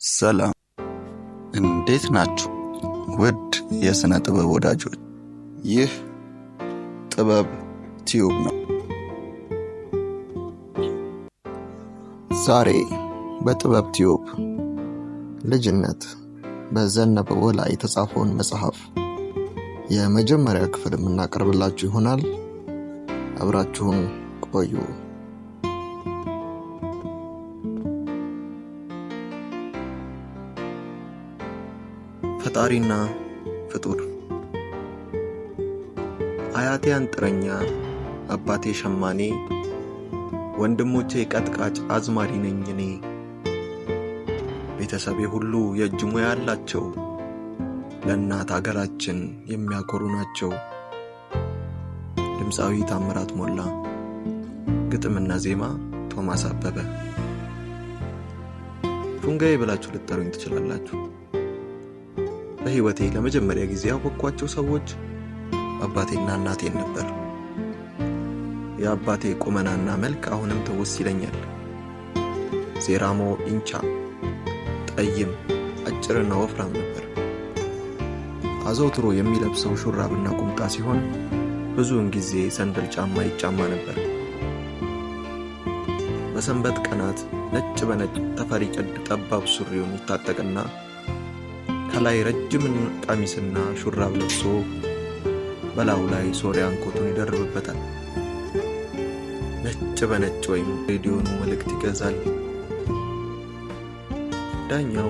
ሰላም፣ እንዴት ናችሁ? ውድ የሥነ ጥበብ ወዳጆች፣ ይህ ጥበብ ቲዩብ ነው። ዛሬ በጥበብ ቲዩብ ልጅነት በዘነበ ወላ የተጻፈውን መጽሐፍ የመጀመሪያ ክፍል የምናቀርብላችሁ ይሆናል። አብራችሁን ቆዩ። ፈጣሪና ፍጡር። አያቴ አንጥረኛ፣ አባቴ ሸማኔ፣ ወንድሞቼ ቀጥቃጭ፣ አዝማሪ ነኝ እኔ። ቤተሰቤ ሁሉ የእጅ ሙያ አላቸው፣ ለእናት አገራችን የሚያኮሩ ናቸው። ድምፃዊ ታምራት ሞላ፣ ግጥምና ዜማ ቶማስ አበበ። ፉንጋዬ ብላችሁ ልትጠሩኝ ትችላላችሁ። በሕይወቴ ለመጀመሪያ ጊዜ ያወቅኳቸው ሰዎች አባቴና እናቴን ነበር። የአባቴ ቁመናና መልክ አሁንም ትውስ ይለኛል። ዜራሞ ኢንቻ፣ ጠይም፣ አጭርና ወፍራም ነበር። አዘውትሮ የሚለብሰው ሹራብና ቁምጣ ሲሆን ብዙውን ጊዜ ሰንደል ጫማ ይጫማ ነበር። በሰንበት ቀናት ነጭ በነጭ ተፈሪ ቀድ ጠባብ ሱሪውን ይታጠቅና ከላይ ረጅም ቀሚስና ሹራብ ለብሶ በላዩ ላይ ሶሪያን ኮቱን ይደርብበታል። ነጭ በነጭ ወይም ሬዲዮኑ መልእክት ይገዛል። ዳኛው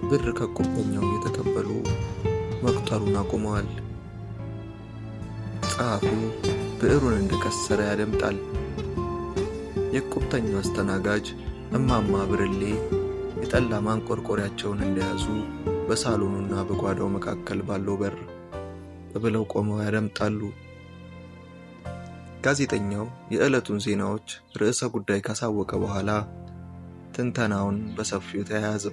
ብር ከቁበኛው የተቀበሉ መቁጠሩን አቁመዋል። ጸሐፊው ብዕሩን እንደከሰረ ያደምጣል። የቁብተኛው አስተናጋጅ እማማ ብርሌ የጠላ ማንቆርቆሪያቸውን እንደያዙ በሳሎኑና በጓዳው መካከል ባለው በር ብለው ቆመው ያደምጣሉ። ጋዜጠኛው የዕለቱን ዜናዎች ርዕሰ ጉዳይ ካሳወቀ በኋላ ትንተናውን በሰፊው ተያያዘ።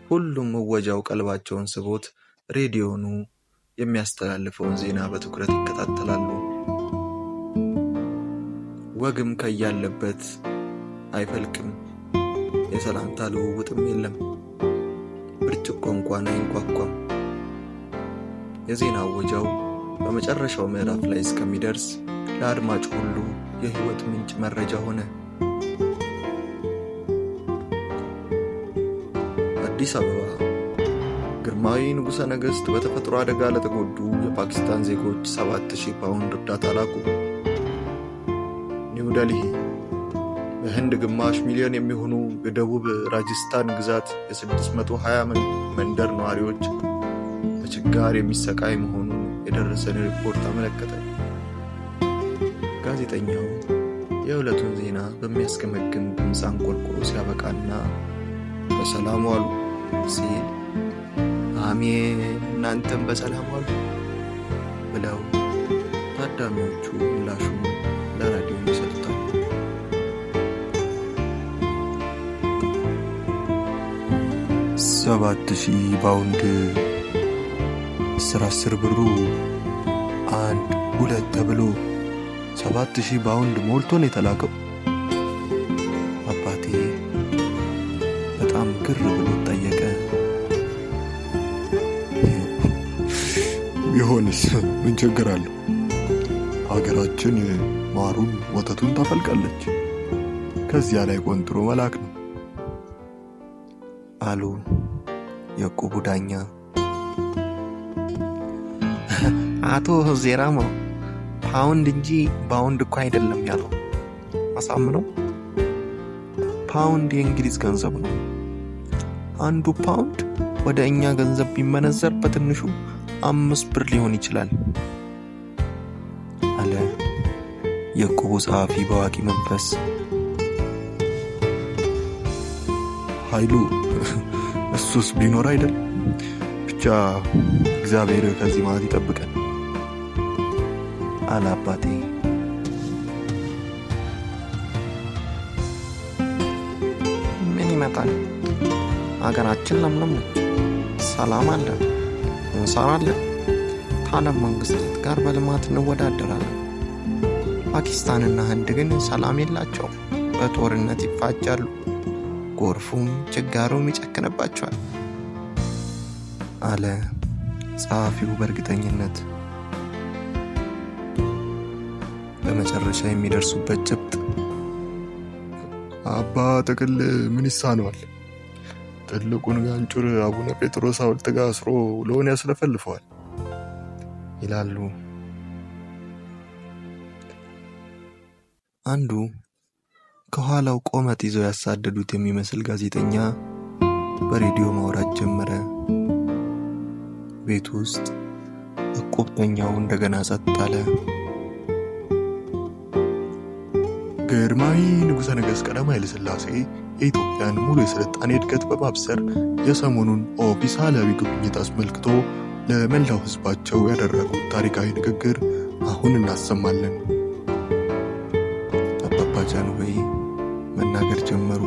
ሁሉም እወጃው ቀልባቸውን ስቦት ሬዲዮኑ የሚያስተላልፈውን ዜና በትኩረት ይከታተላሉ። ወግም ከያለበት አይፈልቅም። የሰላምታ ልውውጥም የለም። ብርጭቆ እንኳን አይንኳኳም። የዜና አወጃው በመጨረሻው ምዕራፍ ላይ እስከሚደርስ ለአድማጭ ሁሉ የሕይወት ምንጭ መረጃ ሆነ። አዲስ አበባ። ግርማዊ ንጉሠ ነገሥት በተፈጥሮ አደጋ ለተጎዱ የፓኪስታን ዜጎች 7,000 ፓውንድ እርዳታ ላኩ። ኒው ዴልሂ። በህንድ ግማሽ ሚሊዮን የሚሆኑ የደቡብ ራጅስታን ግዛት የ620 መንደር ነዋሪዎች በችጋር የሚሰቃይ መሆኑን የደረሰን ሪፖርት አመለከተ። ጋዜጠኛው የዕለቱን ዜና በሚያስገመግም ድምፅ አንቆርቁሮ ሲያበቃና በሰላም ዋሉ ሲል አሜን እናንተም በሰላም ዋሉ ብለው ታዳሚዎቹ ምላሹን ለራዲዮ ይሰጡታል። 7,000 ፓውንድ 10 ብሩ 1 2 ተብሎ 7,000 ፓውንድ ሞልቶ ነው የተላከው። አባቴ በጣም ግር ብሎ ጠየቀ። ቢሆንስ ምን ችግር አለው? ሀገራችን ማሩን ወተቱን ታፈልቃለች። ከዚያ ላይ ቆንጥሮ መላክ ነው አሉ የቁቡ ዳኛ። አቶ ዜራሞ ፓውንድ እንጂ ባውንድ እኮ አይደለም ያለው። አሳምነው። ፓውንድ የእንግሊዝ ገንዘብ ነው። አንዱ ፓውንድ ወደ እኛ ገንዘብ ቢመነዘር በትንሹ 5 ብር ሊሆን ይችላል አለ የቁቡ ጸሐፊ በዋቂ መንፈስ። ኃይሉ እሱስ ቢኖር አይደል? ብቻ እግዚአብሔር ከዚህ ማለት ይጠብቀን አለ አባቴ። ምን ይመጣል? አገራችን ለምለም ነች፣ ሰላም አለ፣ እንሰራለን፣ ከዓለም መንግስታት ጋር በልማት እንወዳደራለን። ፓኪስታንና ህንድ ግን ሰላም የላቸውም፣ በጦርነት ይፋጃሉ። ጎርፉም ችጋሩም ይጨክንባቸዋል አለ ጸሐፊው በእርግጠኝነት። በመጨረሻ የሚደርሱበት ጭብጥ አባ ጥቅል ምን ይሳነዋል? ትልቁን ጋንጩር አቡነ ጴጥሮስ ሐውልት ጋር አስሮ ውሎውን ያስለፈልፈዋል ይላሉ። አንዱ ከኋላው ቆመጥ ይዘው ያሳደዱት የሚመስል ጋዜጠኛ በሬዲዮ ማውራት ጀመረ። ቤት ውስጥ እቁብተኛው እንደገና ጸጥ አለ። ግርማዊ ንጉሠ ነገሥት ቀዳማዊ ኃይለ ሥላሴ የኢትዮጵያን ሙሉ የስልጣኔ እድገት በማብሰር የሰሞኑን ኦፊሳላዊ ጉብኝት አስመልክቶ ለመላው ሕዝባቸው ያደረጉት ታሪካዊ ንግግር አሁን እናሰማለን። አባባ ጃንሆይ መናገር ጀመሩ።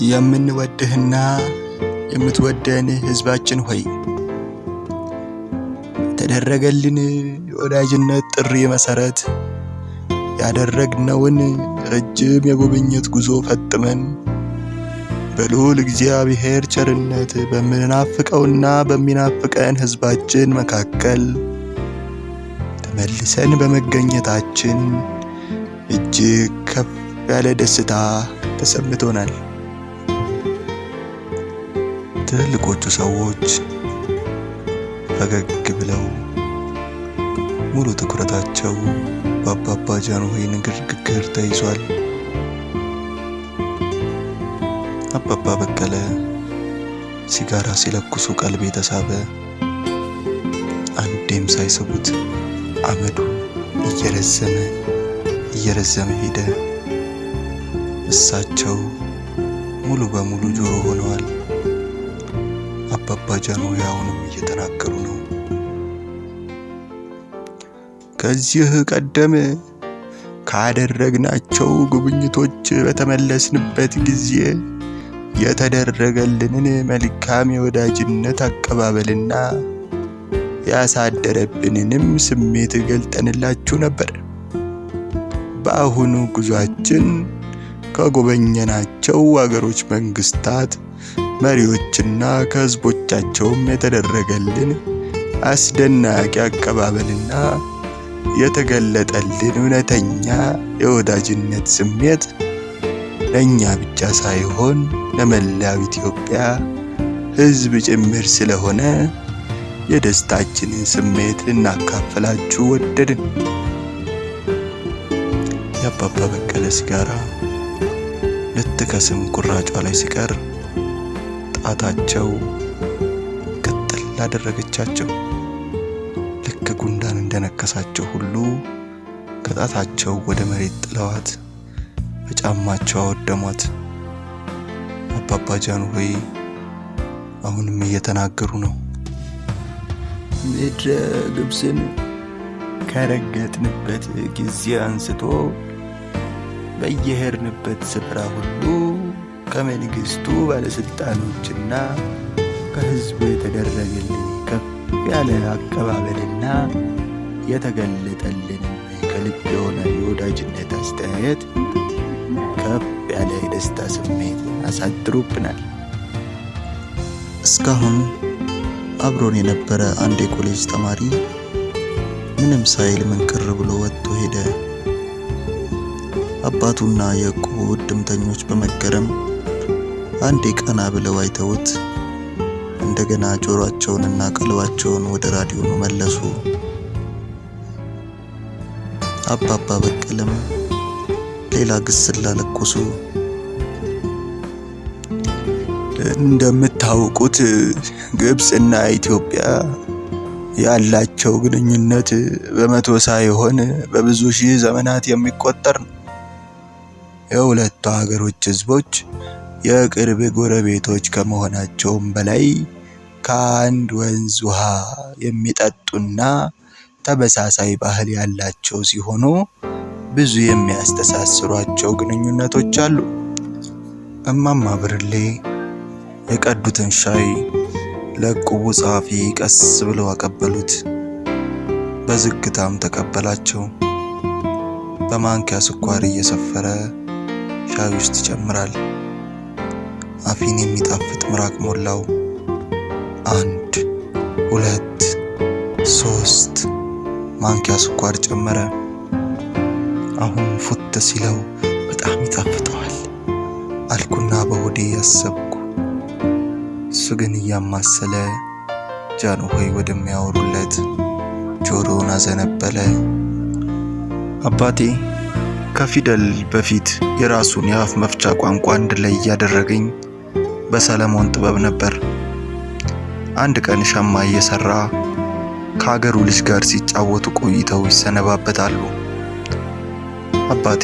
የምንወድህና የምትወደን ሕዝባችን ሆይ፣ የተደረገልን የወዳጅነት ጥሪ መሰረት ያደረግነውን ረጅም የጉብኝት ጉዞ ፈጥመን በልዑል እግዚአብሔር ቸርነት በምናፍቀውና በሚናፍቀን ሕዝባችን መካከል ተመልሰን በመገኘታችን እጅግ ከፍ ያለ ደስታ ተሰምቶናል። ትልልቆቹ ሰዎች ፈገግ ብለው ሙሉ ትኩረታቸው በአባባ ጃንሆይ ንግግር ተይዟል። አባባ በቀለ ሲጋራ ሲለኩሱ ቀልቤ ተሳበ። አንዴም ሳይስቡት አመዱ እየረዘመ ሄደ። እሳቸው ሙሉ በሙሉ ጆሮ ሆነዋል። አባባ ጃንሆይ አሁንም እየተናገሩ ነው። ከዚህ ቀደም ካደረግናቸው ጉብኝቶች በተመለስንበት ጊዜ የተደረገልንን መልካም የወዳጅነት አቀባበልና ያሳደረብንንም ስሜት ገልጠንላችሁ ነበር። በአሁኑ ጉዟችን ከጎበኘናቸው አገሮች መንግስታት መሪዎችና ከህዝቦቻቸውም የተደረገልን አስደናቂ አቀባበልና የተገለጠልን እውነተኛ የወዳጅነት ስሜት ለእኛ ብቻ ሳይሆን ለመላው ኢትዮጵያ ህዝብ ጭምር ስለሆነ የደስታችንን ስሜት ልናካፍላችሁ ወደድን። የአባባ በቀለ ሲጋራ ልትከስም ቁራጯ ላይ ሲቀር ጣታቸው ቅጥል አደረገቻቸው። ልክ ጉንዳን እንደነከሳቸው ሁሉ ከጣታቸው ወደ መሬት ጥለዋት በጫማቸው አወደሟት። አባባ ጃንሆይ አሁንም እየተናገሩ ነው። ምድረ ግብፅን ከረገጥንበት ጊዜ አንስቶ በየሄድንበት ስፍራ ሁሉ ከመንግስቱ ባለስልጣኖችና ከህዝቡ የተደረገልን ከፍ ያለ አቀባበልና የተገለጠልን ከልብ የሆነ የወዳጅነት አስተያየት ከፍ ያለ የደስታ ስሜት አሳድሮብናል። እስካሁን አብሮን የነበረ አንድ የኮሌጅ ተማሪ ምንም ሳይል ብሎ ወጥቶ ሄደ። አባቱና የዕቁቡ እድምተኞች በመገረም አንዴ ቀና ብለው አይተውት እንደገና ጆሮአቸውንና ቀልባቸውን ወደ ራዲዮ መለሱ። አባባ በቀለም ሌላ ግስላ ለኮሱ። እንደምታውቁት ግብፅና ኢትዮጵያ ያላቸው ግንኙነት በመቶ ሳይሆን በብዙ ሺህ ዘመናት የሚቆጠር ነው። የሁለቱ ሀገሮች ህዝቦች የቅርብ ጎረቤቶች ከመሆናቸውም በላይ ከአንድ ወንዝ ውሃ የሚጠጡና ተመሳሳይ ባህል ያላቸው ሲሆኑ ብዙ የሚያስተሳስሯቸው ግንኙነቶች አሉ። እማማ ብርሌ የቀዱትን ሻይ ለዕቁቡ ጸሐፊ ቀስ ብለው አቀበሉት። በዝግታም ተቀበላቸው። በማንኪያ ስኳር እየሰፈረ ሻይ ውስጥ ይጨምራል። አፌን የሚጣፍጥ ምራቅ ሞላው። 1 2 3 ማንኪያ ስኳር ጨመረ። አሁን ፉት ሲለው በጣም ይጣፍጠዋል አልኩና በሆዴ ያሰብኩ። እሱ ግን እያማሰለ ጃንሆይ ወደሚያወሩለት ጆሮውን አዘነበለ። አባቴ ከፊደል በፊት የራሱን የአፍ መፍቻ ቋንቋ እንድለይ እያደረገኝ በሰለሞን ጥበብ ነበር። አንድ ቀን ሸማ እየሰራ ከአገሩ ልጅ ጋር ሲጫወቱ ቆይተው ይሰነባበታሉ። አባቴ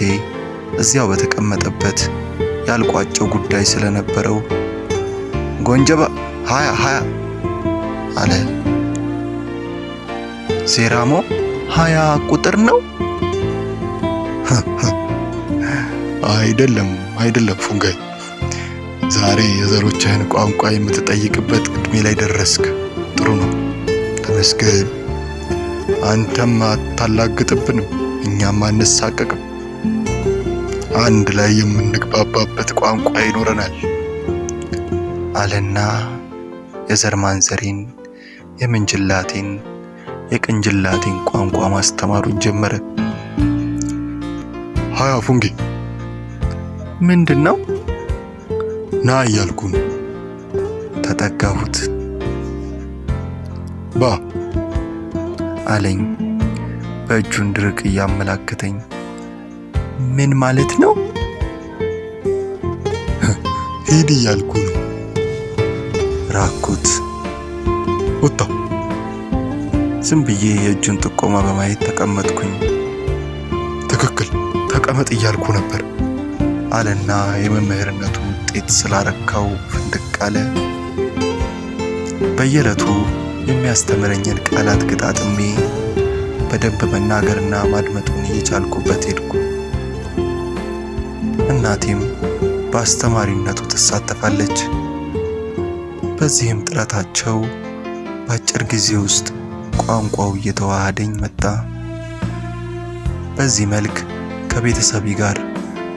እዚያው በተቀመጠበት ያልቋጨው ጉዳይ ስለነበረው ጎንጀባ 20 አለ። ሴራሞ 20 ቁጥር ነው? አይደለም ፉንጋይ፣ ዛሬ የዘሮችህን ቋንቋ የምትጠይቅበት ዕድሜ ላይ ደረስክ። ጥሩ ነው፣ ተመስገን። አንተም አታላግጥብንም፣ እኛም አንሳቀቅም። አንድ ላይ የምንግባባበት ቋንቋ ይኖረናል አለና የዘር ማንዘሬን፣ የምንጅላቴን፣ የቅንጅላቴን ቋንቋ ማስተማሩን ጀመረ። 20 ፉንጌ። ምንድነው? ና እያልኩ ነው። ተጠጋሁት። ባ አለኝ በእጁን ድርቅ እያመላከተኝ። ምን ማለት ነው? ሂድ እያልኩ ነው። ራኩት። ወጣ። ዝም ብዬ የእጁን ጥቆማ በማየት ተቀመጥኩኝ። ትክክል፣ ተቀመጥ እያልኩ ነበር አለና የመምህርነቱ ውጤት ስላረካው ፍንድቅ አለ። በየዕለቱ የሚያስተምረኝን ቃላት ግጣጥሜ በደንብ መናገርና ማድመጡን እየቻልኩበት ሄድኩ። እናቴም በአስተማሪነቱ ትሳተፋለች። በዚህም ጥረታቸው በአጭር ጊዜ ውስጥ ቋንቋው እየተዋሃደኝ መጣ። በዚህ መልክ ከቤተሰቤ ጋር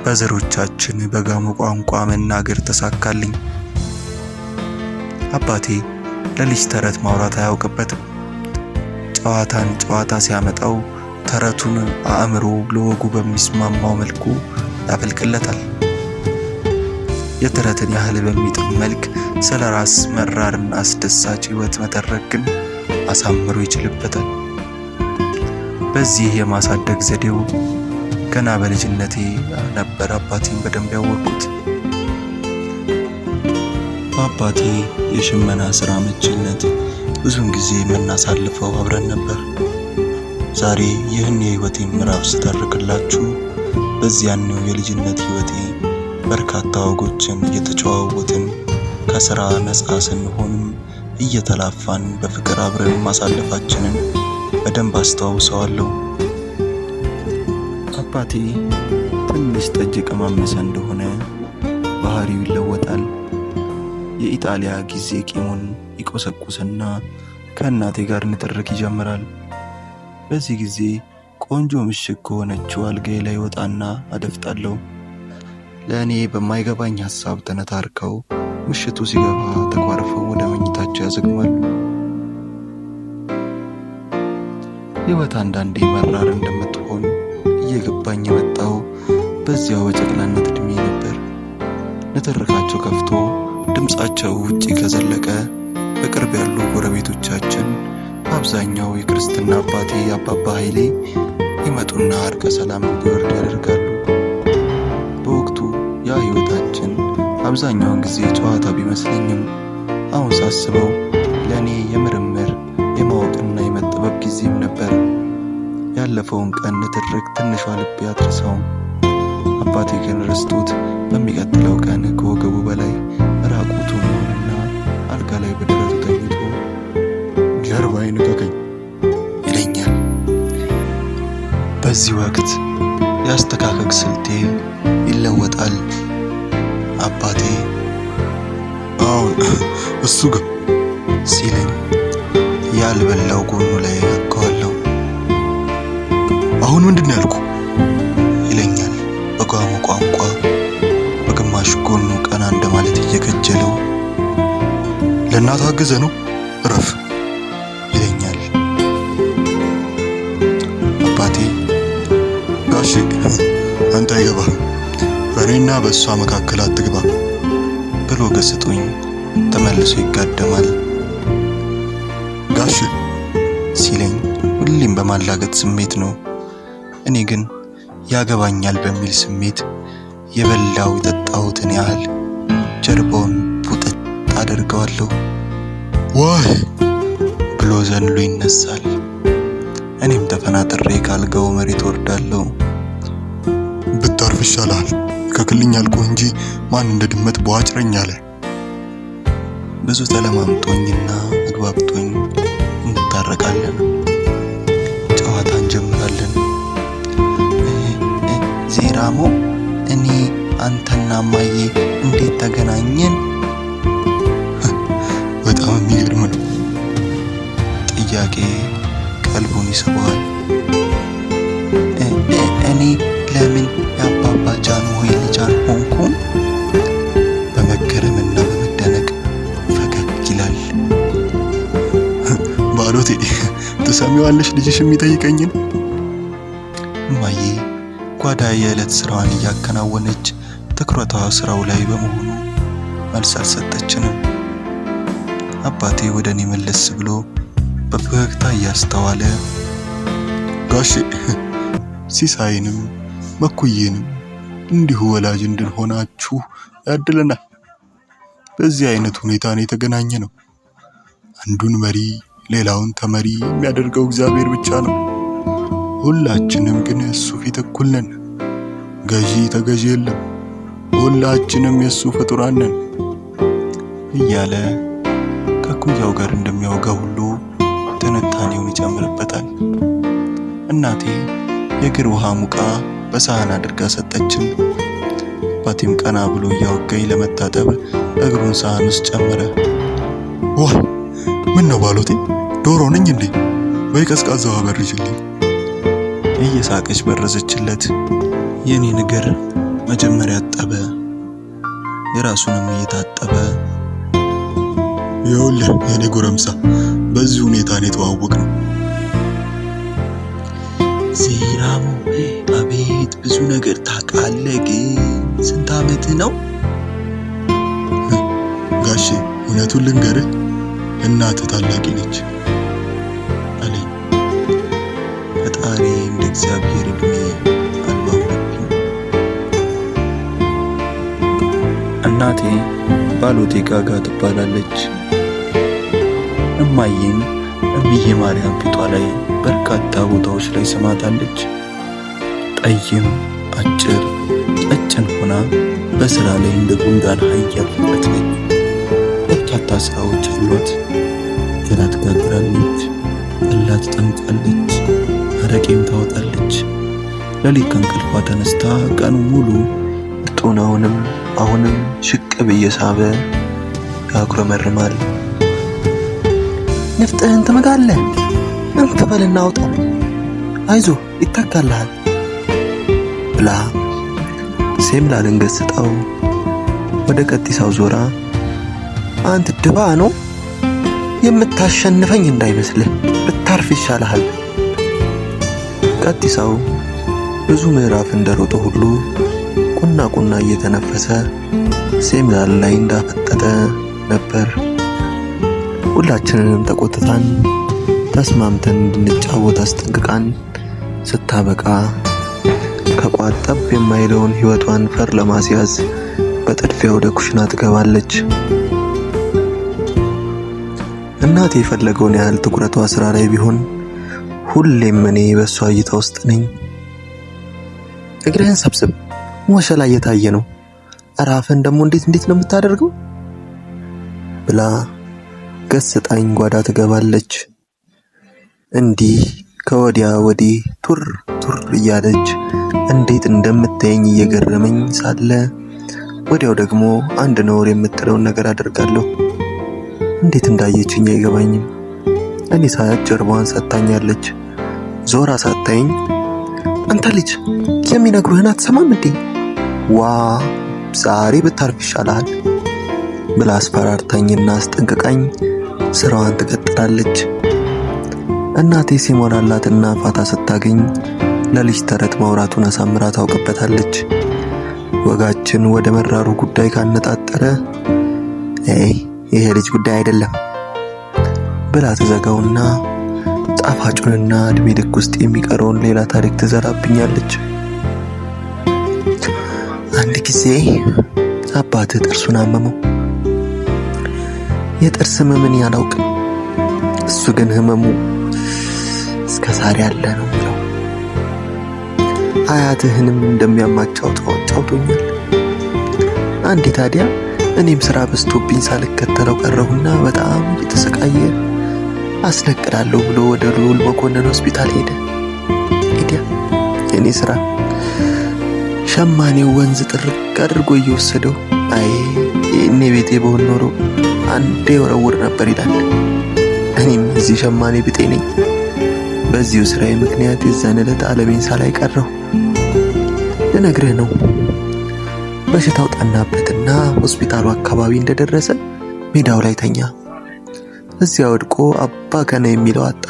በዘሮቻችን በጋሞ ቋንቋ መናገር ተሳካልኝ። አባቴ ለልጅ ተረት ማውራት አያውቅበትም። ጨዋታን ጨዋታ ሲያመጣው ተረቱን አእምሮ ለወጉ በሚስማማው መልኩ ያፈልቅለታል። የተረትን ያህል በሚጥም መልክ ስለ ራስ መራርና አስደሳች ሕይወት መተረክ ግን አሳምሮ ይችልበታል። በዚህ የማሳደግ ዘዴው ገና በልጅነቴ ነበር አባቴን በደንብ ያወቅኩት። በአባቴ የሽመና ሥራ መችነት ብዙውን ጊዜ የምናሳልፈው አብረን ነበር። ዛሬ ይህን የሕይወቴን ምዕራፍ ስተርክላችሁ በዚያኔው የልጅነት ሕይወቴ በርካታ ወጎችን እየተጨዋወትን ከሥራ ነፃ ስንሆንም እየተላፋን በፍቅር አብረን ማሳለፋችንን በደንብ አስተዋውሰዋለሁ። አባቴ ትንሽ ጠጅ ቀማመሰ እንደሆነ ባህሪው ይለወጣል። የኢጣሊያ ጊዜ ቂሙን ይቆሰቁስና ከእናቴ ጋር ንትርክ ይጀምራል። በዚህ ጊዜ ቆንጆ ምሽግ ከሆነችው አልጋዬ ላይ ወጣና አደፍጣለሁ። ለእኔ በማይገባኝ ሐሳብ ተነታርከው ምሽቱ ሲገባ ተኳርፈው ወደ መኝታቸው ያዘግማሉ። ሕይወት አንዳንዴ መራር እንደምትሆን እየገባኝ የመጣው በዚያው በጨቅላነት ዕድሜ ነበር። ንትርካቸው ከፍቶ ድምፃቸው ውጪ ከዘለቀ በቅርብ ያሉ ጎረቤቶቻችን አብዛኛው የክርስትና አባቴ አባባ ኃይሌ ይመጡና እርቀ ሰላም እንዲወርድ ያደርጋሉ። በወቅቱ ያ ሕይወታችን አብዛኛውን ጊዜ ጨዋታ ቢመስለኝም አሁን ሳስበው ለእኔ የምርምር የማወቅና የመጠበብ ጊዜም ነበር። ያለፈውን ቀን ንትርክ ትንሿ ልቤ አትርሰውም። አባቴ ግን ረስቶት በሚቀጥለው ቀን ከወገቡ በላይ ራቁቱን ሆነና አልጋ ላይ በደረቱ ተኝቶ ጀርባዬን ንቀቀኝ ይለኛል። በዚህ ወቅት የአስተካከክ ስልቴ ይለወጣል። አባቴ አሁን እሱ ጋር ሲለኝ ያልበላው ጎኑ ላይ ያከዋለሁ። አሁን ምንድን ነው ያልኩ ይለኛል በጋሞ ቋንቋ። ለእናት አግዘ ነው እረፍ ይለኛል። አባቴ ጋሼ አንተ አይገባህም፣ በእኔና በእሷ መካከል አትግባ ብሎ ገስጦኝ ተመልሶ ይጋደማል። ጋሼ ሲለኝ ሁሌም በማላገጥ ስሜት ነው። እኔ ግን ያገባኛል በሚል ስሜት የበላው የጠጣሁትን ያህል ጀርባውን ቡጥጥ አደርገዋለሁ። ዋይ ብሎ ዘንሎ ይነሳል። እኔም ተፈናጥሬ ካልጋው መሬት ወርዳለሁ። ብታርፍ ይሻላል፣ ከክልኝ አልኩህ እንጂ ማን እንደ ድመት በዋጭረኝ አለ። ብዙ ተለማምጦኝና አግባብቶኝ እንታረቃለን። ጨዋታ እንጀምራለን። ዜራሞ እኔ አንተና ማዬ እንዴት ተገናኘን? በጣም የሚገርም ነው። ጥያቄ ቀልቡን ይስበዋል። እኔ ለምን የአባባ ጃንሆይ ልጅ አልሆንኩም? በመገረምና በመደነቅ ፈገግ ይላል። ባሎቴ ትሰሚዋለሽ ልጅሽ የሚጠይቀኝን? እማዬ ጓዳ የዕለት ስራዋን እያከናወነች ትኩረቷ ስራው ላይ በመሆኑ መልስ አልሰጠችንም። አባቴ ወደ እኔ መለስ ብሎ በፈገግታ እያስተዋለ ጋሼ ሲሳይንም መኩዬንም እንዲሁ ወላጅ እንድንሆናችሁ ያድለናል። በዚህ አይነት ሁኔታ ነው የተገናኘ ነው። አንዱን መሪ ሌላውን ተመሪ የሚያደርገው እግዚአብሔር ብቻ ነው። ሁላችንም ግን እሱ ፊት እኩል ነን። ገዢ ተገዢ የለም። ሁላችንም የእሱ ፍጡራን ነን እያለ ከኩያው ጋር እንደሚያወጋ ሁሉ ትንታኔውን ይጨምርበታል። እናቴ የእግር ውሃ ሙቃ በሳህን አድርጋ ሰጠችን። አባቴም ቀና ብሎ እያወጋኝ ለመታጠብ እግሩን ሳህን ውስጥ ጨመረ። ዋ ምን ነው ባሎቴ፣ ዶሮ ነኝ እንዴ? በይ ቀዝቃዛ ውሃ በርጅልኝ። እየሳቀች በረዘችለት። የኔን እግር መጀመሪያ አጠበ፣ የራሱንም እየታጠበ ይኸውልህ የኔ ጎረምሳ፣ በዚህ ሁኔታ ነው የተዋወቅነው። ዜራሞ አቤት ብዙ ነገር ታውቃለህ፣ ግን ስንት ዓመት ነው? ጋሼ እውነቱን ልንገርህ፣ እናትህ ታላቂ ነች አለኝ። ፈጣሪ እንደ እግዚአብሔር እድሜ አልባውብኝ። እናቴ ባሎቴ ጋጋ ትባላለች። እማዬን እምዬ ማርያም ፊቷ ላይ በርካታ ቦታዎች ላይ ስማታለች። ጠይም፣ አጭር፣ ቀጭን ሆና በስራ ላይ እንደ ጉንዳን ኃያል ፍጥረት ነች። በርካታ ስራዎች አሏት። ገላ ትጋግራለች፣ ጠላ ትጠምቃለች፣ አረቄም ታወጣለች። ሌሊት ከእንቅልፏ ተነስታ ቀኑ ሙሉ ጡናውንም አሁንም ሽቅብ እየሳበ ያጉረመርማል። ንፍጥህን ትመጋለህ፣ እንክበልና አውጣ፣ አይዞ ይታካልሃል ብላ ሴምላ ልንገስጠው ወደ ቀጢሳው ዞራ አንተ ድባ ነው የምታሸንፈኝ እንዳይመስልህ፣ ብታርፍ ይሻልሃል። ቀጢሳው ብዙ ምዕራፍ እንደሮጠ ሁሉ ቁና ቁና እየተነፈሰ ሴምላል ላይ እንዳፈጠጠ ነበር። ሁላችንንም ተቆጥታን ተስማምተን እንድንጫወት አስጠንቅቃን ስታበቃ ከቋጠብ የማይለውን ሕይወቷን ፈር ለማስያዝ በጥድፊያ ወደ ኩሽና ትገባለች። እናቴ የፈለገውን ያህል ትኩረቷ ስራ ላይ ቢሆን ሁሌም እኔ በሷ እይታ ውስጥ ነኝ። እግርህን ሰብስብ፣ ወሸላ እየታየ ነው፣ አራፈን ደግሞ እንዴት ነው የምታደርገው ብላ ገስጣኝ ጓዳ ትገባለች። እንዲህ ከወዲያ ወዲህ ቱር እያለች እንዴት እንደምታየኝ እየገረመኝ ሳለ ወዲያው ደግሞ አንድ ነውር የምትለውን ነገር አደርጋለሁ። እንዴት እንዳየችኝ አይገባኝም። እኔ ሳያት ጀርባዋን ሰጥታኛለች። ዞራ ሳታየኝ አንተ ልጅ የሚነግሩህን አትሰማም እንዴ? ዋ ዛሬ ብታርፍ ይሻልሃል ብላ አስፈራርታኝና አስጠንቅቃኝ ስራዋን ትቀጥላለች። እናቴ ሲሞላላትና ፋታ ስታገኝ ለልጅ ተረት ማውራቱን አሳምራ ታውቅበታለች። ወጋችን ወደ መራሩ ጉዳይ ካነጣጠረ ይሄ ልጅ ጉዳይ አይደለም ብላ ትዘጋውና ጣፋጩንና እድሜ ልክ ውስጥ የሚቀረውን ሌላ ታሪክ ትዘራብኛለች። አንድ ጊዜ አባቴ ጥርሱን አመመው። የጥርስ ህመምን ያላውቅም፣ እሱ ግን ህመሙ እስከ ዛሬ ያለ ነው ብለው አያትህንም እንደሚያማቸው ጫውቶኛል። አንዴ ታዲያ እኔም ስራ በዝቶብኝ ሳልከተለው ቀረሁና በጣም እየተሰቃየ አስነቅላለሁ ብሎ ወደ ልዑል መኮንን ሆስፒታል ሄደ። የኔ ስራ ሸማኔው ወንዝ ጥርቅ አድርጎ እየወሰደው እኔ ቤቴ በሆን ኖሮ አንዴ ወረውር ነበር ይላል። እኔም እዚህ ሸማኔ ብጤ ነኝ። በዚሁ ስራዬ ምክንያት የዛን ዕለት ዓለሜን ሳላይ ቀረሁ። ልነግርህ ነው። በሽታው ጠናበትና ሆስፒታሉ አካባቢ እንደደረሰ ሜዳው ላይ ተኛ። እዚያ ወድቆ አባ ገና የሚለው አጣ።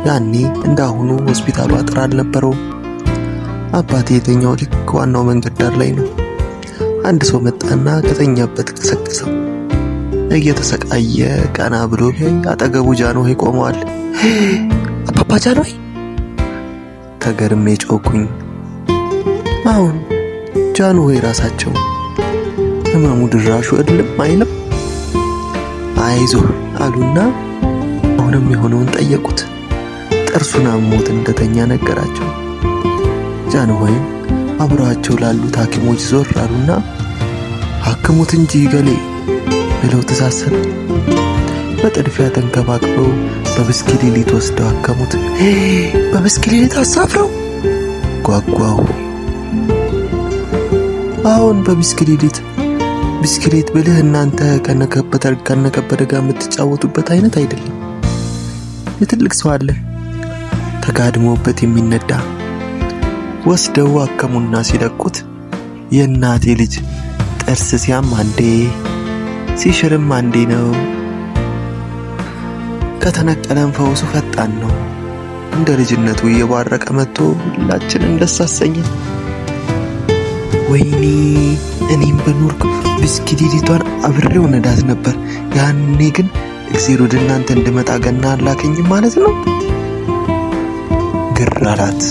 ያኔ እንዳሁኑ ሆስፒታሉ አጥር አልነበረውም። አባቴ የተኛው ልክ ዋናው መንገድ ዳር ላይ ነው። አንድ ሰው መጣና ከተኛበት ቀሰቀሰው። እየተሰቃየ ቀና ብሎ አጠገቡ ጃንሆይ ቆመዋል። አባባ ጃንሆይ? ተገርሜ ጮኩኝ። አሁን ጃንሆይ ራሳቸው። ህመሙ ድራሹ እልም አይልም። አይዞህ አሉና አሁንም የሆነውን ጠየቁት። ጥርሱን አሞት እንደተኛ ነገራቸው። ጃንሆይም አብረዋቸው ላሉት ሐኪሞች ዞር አሉና ሐክሙት እንጂ ገሌ ብለው ተሳሰሩ። በጥድፊያ ተንከባክበው በብስክሌት ወስደው አከሙት። በብስክሌት አሳፍረው ጓጓው። አሁን ብስክሌት ብልህ እናንተ ከነከበደ ጋር የምትጫወቱበት አይነት አይደለም። የትልቅ ሰው አለ ተጋድሞበት የሚነዳ። ወስደው አከሙና ሲለቁት የእናቴ ልጅ ጥርስ ሲያም አንዴ ሲሽርም አንዴ ነው። ከተነቀለም ፈውሱ ፈጣን ነው። እንደ ልጅነቱ እየባረቀ መጥቶ ሁላችንን ደስ አሰኘን። ወይኔ እኔም በኖርኩ ብስክሌቷን አብሬው ነዳት ነበር። ያኔ ግን እግዚአብሔር ወደ እናንተ እንድመጣ ገና አላከኝም ማለት ነው። ግር አላት።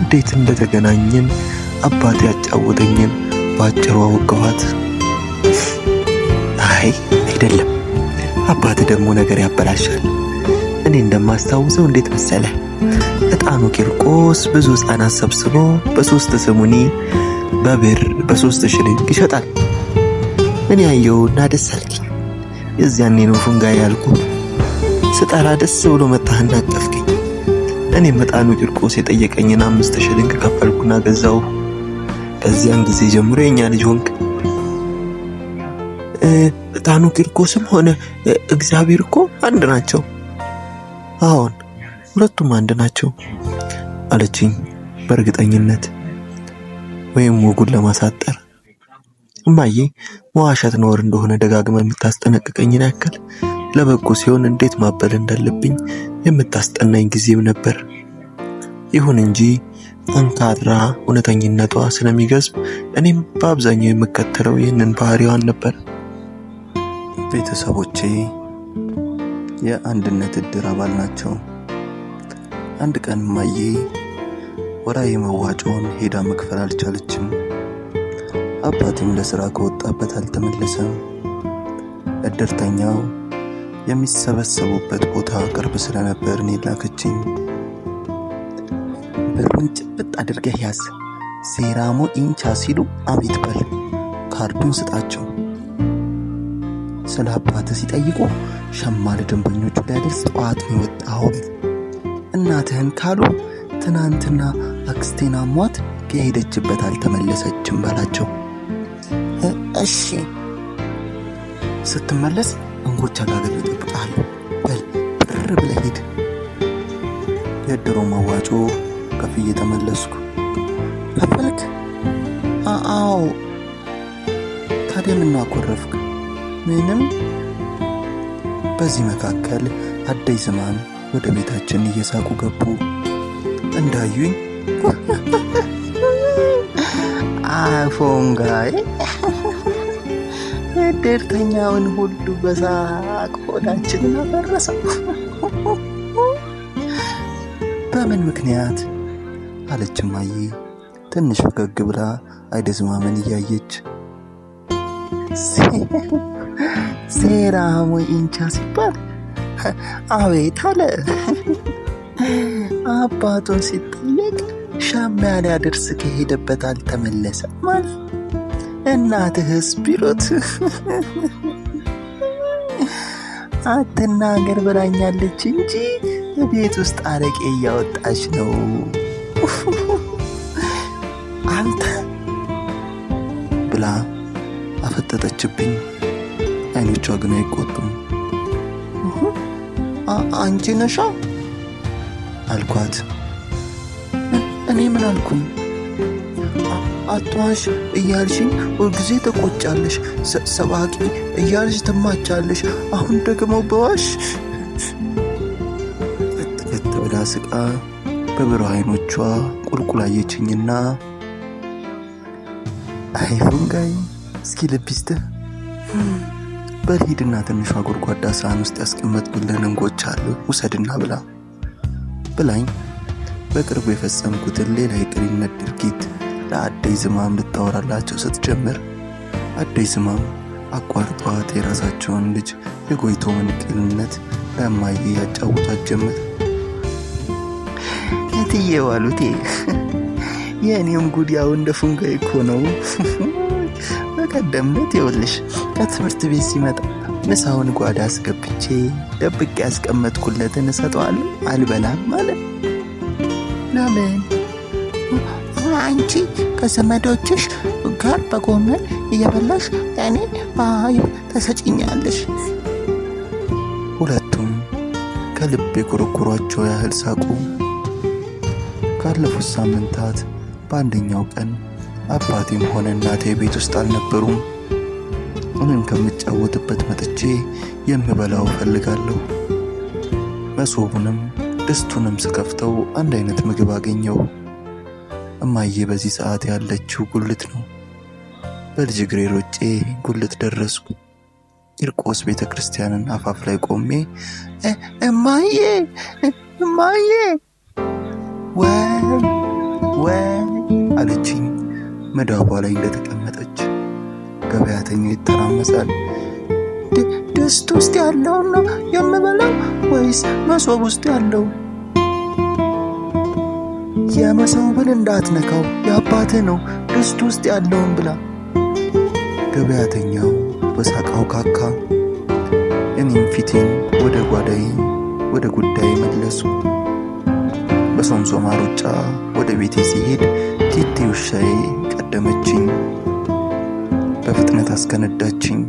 እንዴት እንደተገናኘን አባቴ ያጫወተኝን ባጭሩ አወቀኋት። አይደለም አባቴ ደግሞ ነገር ያበላሻል። እኔ እንደማስታውሰው እንዴት መሰለ፣ ዕጣኑ ቂርቆስ ብዙ ሕፃናት ሰብስቦ በ3 ስሙኒ በብር በ3 ሽልንግ ይሸጣል። እኔ ያየውና ደስ አልኩኝ። የዚያኔ ነው ፉንጋይ ያልኩ። ስጠራ ደስ ብሎ መጣህና አቀፍከኝ። እኔም ዕጣኑ ቂርቆስ የጠየቀኝን 5 ሽልንግ ከፈልኩና ገዛው። ከዚያን ጊዜ ጀምሮ የኛ ልጅ ሆንክ። ዕጣኑ ቂርቆስም ሆነ እግዚአብሔር እኮ አንድ ናቸው። አዎን ሁለቱም አንድ ናቸው አለችኝ በእርግጠኝነት፣ ወይም ወጉን ለማሳጠር። እማዬ መዋሸት ኖር እንደሆነ ደጋግማ የምታስጠነቅቀኝን ያክል ለበጎ ሲሆን እንዴት ማበል እንዳለብኝ የምታስጠናኝ ጊዜም ነበር። ይሁን እንጂ ጠንካራ እውነተኝነቷ ስለሚገዝብ እኔም በአብዛኛው የምከተለው ይህንን ባህሪዋን ነበር። ቤተሰቦቼ የአንድነት እድር አባል ናቸው። አንድ ቀን እማዬ ወራዊ መዋጮውን ሄዳ መክፈል አልቻለችም። አባቴም ለስራ ከወጣበት አልተመለሰም። እድርተኛው የሚሰበሰቡበት ቦታ ቅርብ ስለነበር እኔ ላከችኝ። ብሩን ጭብጥ አድርገህ ያዝ፣ ሴራሞ ኢንቻ ሲሉ አቤት በል፣ ካርዱን ስጣቸው። ስለ አባቴ ሲጠይቁ ሸማ ለደንበኞቹ ሊያደርስ ጠዋት ነው የወጣው። እናትህን ካሉ ትናንትና አክስቴን አሟት ከሄደችበት አልተመለሰችም በላቸው። እሺ፣ ስትመለስ እንጎቻ ጋር ይጠብቃሉ። በል ብር ብለህ ሂድ። የድሮ መዋጮ ከፍዬ ተመለስኩ። ከፈልክ? አዎ። ታዲያ ምን አኮረፍክ? ምንም። በዚህ መካከል አደይ ዝማም ወደ ቤታችን እየሳቁ ገቡ። እንዳዩኝ ፎንጋይ እድርተኛውን ሁሉ በሳቅ ሆዳችንን አፈረሰው። በምን ምክንያት አለች እማዬ ትንሽ ፈገግ ብላ አይደ ዝማምን እያየች። ሴራሞ ኢንቻ ሲባል አቤት አለ። አባቱን ሲጠየቅ ሻማ ሊያደርስ ከሄደበት አልተመለሰም ማለት። እናትህስ ቢሮት አትናገር ብላኛለች እንጂ ቤት ውስጥ አረቄ እያወጣች ነው። አንተ ብላ አፈጠጠችብኝ። አይኖቿ ግን አይቆጡም። አንቺ ነሻ አልኳት። እኔ ምን አልኩኝ? አትዋሽ እያልሽኝ ሁልጊዜ ተቆጫለሽ፣ ሰባቂ እያልሽ ትማቻለሽ። አሁን ደግሞ በዋሽ ፍጥፍጥ ብላ ስቃ በብሩህ አይኖቿ ቁልቁል አየችኝና አይ ፎንጋይ እስኪ ልብ ይስጥህ፣ በልሂድና ትንሿ ጎድጓዳ ሳህን ውስጥ ያስቀመጥኩልህን እንጎቻ አሉ ውሰድና ብላ ብላኝ በቅርቡ የፈጸምኩትን ሌላ የቅሪነት ድርጊት ለአደይ ዝማም ልታወራላቸው ስትጀምር አደይ ዝማም አቋርጧት የራሳቸውን ልጅ የጎይቶ ምንቅልነት ለእማዬ ያጫውቷት ጀመር። እትዬ ዋሉቴ የእኔም ጉዲያው እንደ ፎንጋይ እኮ ነው። በቀደምነት ይኸውልሽ ከትምህርት ቤት ሲመጣ ምሳውን ጓዳ አስገብቼ ደብቄ ያስቀመጥኩለትን እሰጠዋለሁ። አልበላም ማለት ለምን? አንቺ ከዘመዶችሽ ጋር በጎመን እየበላሽ እኔ በአይብ ተሰጭኛለሽ። ሁለቱም ከልብ የኮረኮሯቸው ያህል ሳቁ። ካለፉት ሳምንታት በአንደኛው ቀን አባቴም ሆነ እናቴ ቤት ውስጥ አልነበሩም። እኔም ከምጫወትበት መጥቼ የምበላው ፈልጋለሁ። መሶቡንም ድስቱንም ስከፍተው አንድ አይነት ምግብ አገኘው። እማዬ በዚህ ሰዓት ያለችው ጉልት ነው። በልጅ እግሬ ሮጬ ጉልት ደረስኩ። ቂርቆስ ቤተ ክርስቲያንን አፋፍ ላይ ቆሜ እማዬ እማዬ ወይ አለችኝ። መዳቧ ላይ እንደተቀመጠች ገበያተኛው ይተራመሳል። ድስት ውስጥ ያለውን ነው የምበላው ወይስ መሶብ ውስጥ ያለው? የመሶብን እንዳትነካው የአባትህ ነው፣ ድስት ውስጥ ያለውን ብላ። ገበያተኛው በሳቃው ካካ። እኔም ፊቴን ወደ ጓዳዬ ወደ ጉዳይ መለሱ። በሶምሶማ ሩጫ ወደ ቤቴ ሲሄድ ቲቲ ውሻዬ ቀደመችኝ። በፍጥነት አስከነዳችኝ።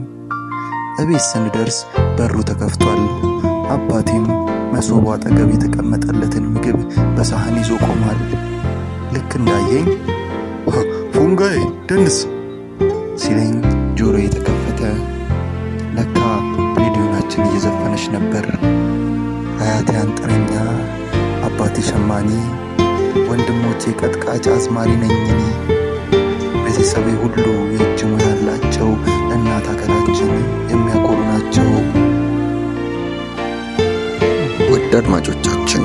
እቤት ስንደርስ በሩ ተከፍቷል። አባቴም መሶቡ አጠገብ የተቀመጠለትን ምግብ በሳህን ይዞ ቆሟል። ልክ እንዳየኝ ፎንጋይ ደንስ ሲለኝ ጆሮ የተከፈተ። ለካ ሬዲዮናችን እየዘፈነች ነበር። አያቴ አንጥረኛ፣ አባቴ ሸማኔ፣ ወንድሞቼ ቀጥቃጭ አዝማሪ ነኝ እኔ። ቤተሰቤ ሁሉ የእጅ ሙያ ያላቸው፣ እናት ሀገራችን የሚያኮሩ ናቸው። ውድ አድማጮቻችን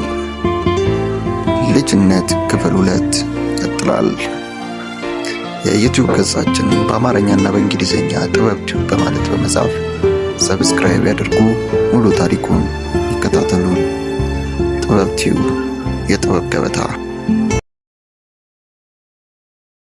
ልጅነት ክፍል 2 ይቀጥላል። የዩቲዩብ ገጻችን በአማርኛና በእንግሊዝኛ ጥበብ ቲዩብ በማለት በመጻፍ ሰብስክራይብ ያድርጉ። ሙሉ ታሪኩን ይከታተሉ። ጥበብ ቲዩብ የጥበብ ገበታ